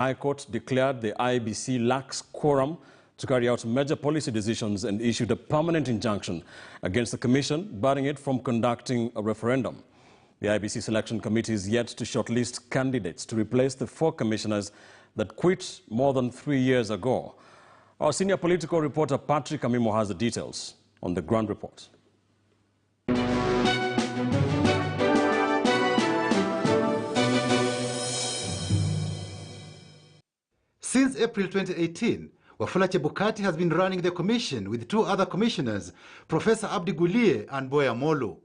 High Court declared the IEBC lacks quorum to carry out major policy decisions and issued a permanent injunction against the Commission, barring it from conducting a referendum. The IEBC Selection Committee is yet to shortlist candidates to replace the 4 commissioners that quit more than 3 years ago. Our senior political reporter Patrick Amimo has the details on the ground report. Since April 2018, Wafula Chebukati has been running the commission with 2 other commissioners, Professor Abdi Guliye and Boya Molo.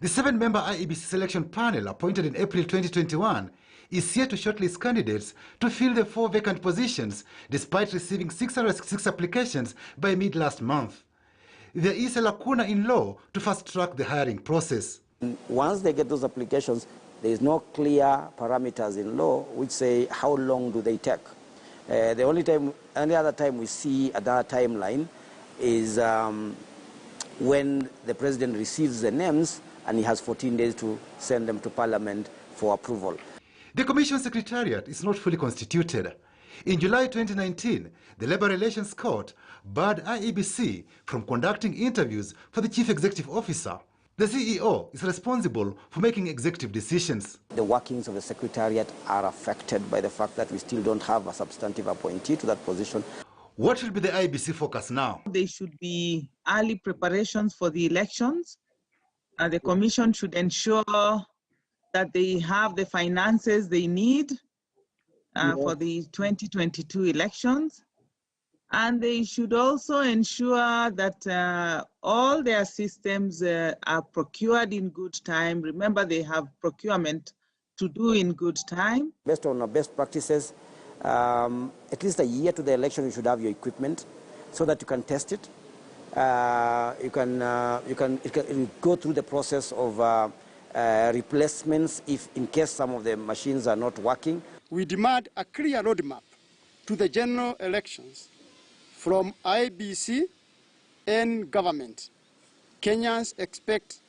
The 7-member IEBC selection panel appointed in April 2021 is yet to shortlist candidates to fill the 4 vacant positions, despite receiving 666 applications by mid-last month. There is a lacuna in law to fast-track the hiring process. Once they get those applications, there is no clear parameters in law which say how long do they take. The only other time we see a timeline is when the president receives the names and he has 14 days to send them to Parliament for approval. The Commission Secretariat is not fully constituted. In July 2019, the Labour Relations Court barred IEBC from conducting interviews for the Chief Executive Officer. The CEO is responsible for making executive decisions. The workings of the Secretariat are affected by the fact that we still don't have a substantive appointee to that position. What should be the IEBC focus now? There should be early preparations for the elections. The Commission should ensure that they have the finances they need for the 2022 elections. And they should also ensure that all their systems are procured in good time. Remember, they have procurement to do in good time. Based on our best practices, at least a year to the election, you should have your equipment so that you can test it. You can go through the process of replacements in case some of the machines are not working. We demand a clear roadmap to the general elections from IEBC and government. Kenyans expect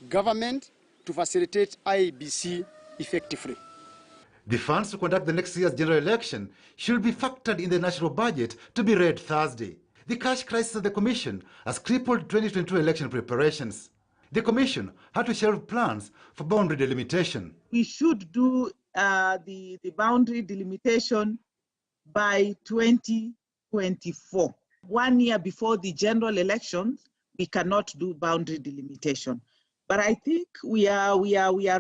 government to facilitate IEBC effectively. The funds to conduct the next year's general election should be factored in the national budget to be read Thursday. The cash crisis of the Commission has crippled 2022 election preparations. The Commission had to shelve plans for boundary delimitation. We should do the boundary delimitation by 2024. 1 year before the general elections, we cannot do boundary delimitation. But I think we are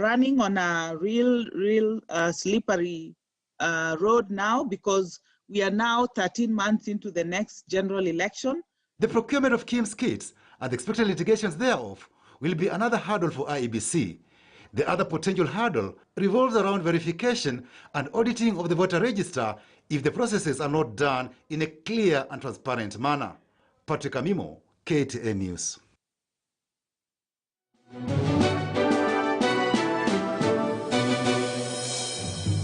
running on a real slippery road now, because we are now 13 months into the next general election. The procurement of KIEMS kits and the expected litigations thereof will be another hurdle for IEBC. The other potential hurdle revolves around verification and auditing of the voter register if the processes are not done in a clear and transparent manner. Patrick Amimo, KTN News.